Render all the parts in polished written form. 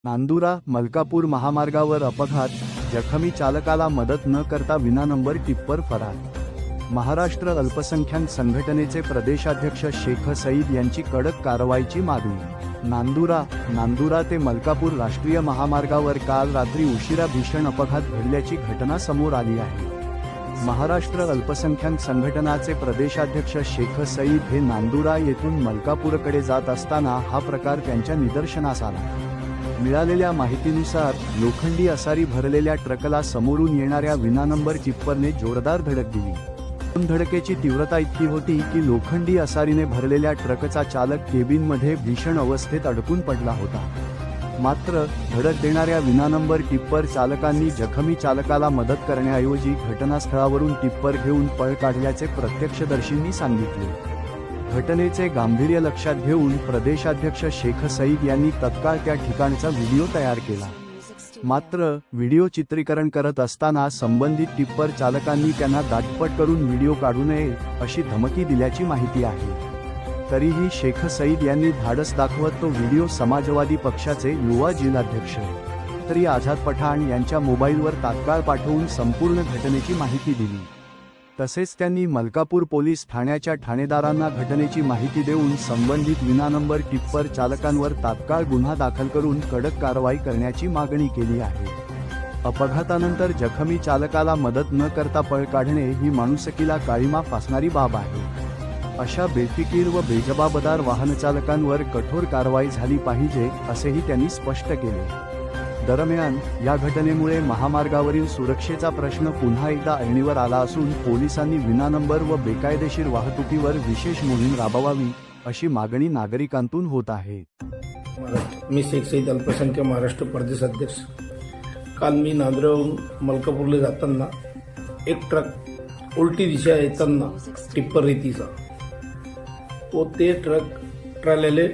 नांदुरा मलकापूर महामार्गावर अपघात, जखमी चालकाला मदत न करता विनानंबर टिप्पर फरार। महाराष्ट्र अल्पसंख्याक संघटनेचे प्रदेशाध्यक्ष शेख सईद यांची कडक कारवाईची मागणी। नांदुरा ते मलकापूर राष्ट्रीय महामार्गावर काल रात्री उशिरा भीषण अपघात घडल्याची घटना समोर आली आहे। महाराष्ट्र अल्पसंख्याक संघटनाचे प्रदेशाध्यक्ष शेख सईद हे नांदुरा येथून मलकापूरकडे जात असताना हा प्रकार त्यांच्या निदर्शनास आला। मिळालेल्या माहितीनुसार लोखंडी असारी भरलेल्या ट्रकला समोरून येणाऱ्या विनानंबर टिप्परने जोरदार धडक दिली। धडकेची तीव्रता इतकी होती की लोखंडी असारीने भरलेल्या ट्रकचा चालक केबिनमध्ये भीषण अवस्थेत अडकून पडला होता। मात्र धडक देणाऱ्या विनानंबर टिप्पर चालकांनी जखमी चालकाला मदत करण्याऐवजी घटनास्थळावरून टिप्पर घेऊन पळ काढल्याचे प्रत्यक्षदर्शींनी सांगितले। घटनेचे गांभीर्य लक्षात घेऊन प्रदेशाध्यक्ष शेख सईद यांनी तत्काळ त्या ठिकाणचा व्हिडिओ तयार केला। मात्र व्हिडिओ चित्रीकरण करत असताना संबंधित टिप्पर चालकांनी त्यांना दाटपट करून व्हिडिओ काढू नये अशी धमकी दिल्याची माहिती आहे। तरीही शेख सईद यांनी धाडस दाखवत तो व्हिडिओ समाजवादी पक्षाचे युवा जिल्हाध्यक्ष तरी आझाद पठाण यांच्या मोबाईलवर तात्काळ पाठवून संपूर्ण घटनेची माहिती दिली। तसेच त्यांनी मलकापूर पोलीस ठाण्याच्या ठाणेदारांना घटनेची माहिती देऊन संबंधित विनानंबर टिप्पर चालकांवर तात्काळ गुन्हा दाखल करून कडक कारवाई करण्याची मागणी केली आहे। अपघातानंतर जखमी चालकाला मदत न करता पळ काढणे ही माणुसकीला काळिमा फासणारी बाब आहे। अशा बेफिकीर व बेजबाबदार वाहनचालकांवर कठोर कारवाई झाली पाहिजे असेही त्यांनी स्पष्ट केले। दरम्यान या घटनेमुळे महामार्गावरील सुरक्षेचा प्रश्न पुन्हा एकदा ऐरणीवर आला असून पोलिसांनी विनानंबर व बेकायदेशीर वाहतुकीवर विशेष मोहीम राबवावी अशी मागणी नागरिकांतून होत आहे। मी शेख सईद अल्पसंख्याक महाराष्ट्र प्रदेशाध्यक्ष। काल मी नांदुराहून मलकापूरला जाताना एक ट्रक उलटी दिशा येताना टिप्पर रेतीचा ते ट्रॅलीला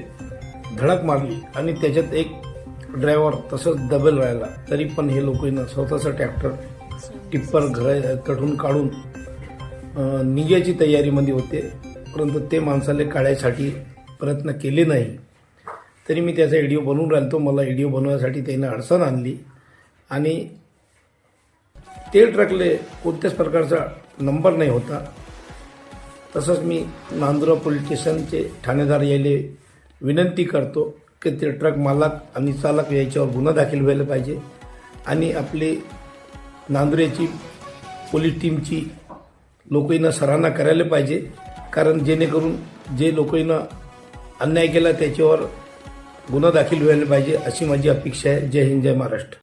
धडक मारली आणि त्याच्यात एक ड्रायव्हर तसंच दबेल राहिला। तरी पण हे लोकांना स्वतःचा ट्रॅक्टर टिप्पर घराकडून काढून निघायची तयारीमध्ये होते, परंतु ते माणसाला काढायसाठी प्रयत्न केले नाही। तरी मी त्याचा व्हिडिओ बनवून राहिलो। मला व्हिडिओ बनवण्यासाठी त्याने अडचण आणली आणि ते ट्रकले कोणत्याच प्रकारचा नंबर नाही होता। तसंच मी नांदुरा पोलीस स्टेशनचे ठाणेदार यायले विनंती करतो की ते ट्रक मालक आणि चालक याच्यावर गुन्हा दाखल व्हायला पाहिजे आणि आपली नांदुऱ्याची पोलीस टीमची लोकांना सराहना करायला पाहिजे, कारण जेणेकरून जे लोकांना अन्याय केला त्याच्यावर गुन्हा दाखल व्हायला पाहिजे अशी माझी अपेक्षा आहे। जय हिंद, जय महाराष्ट्र।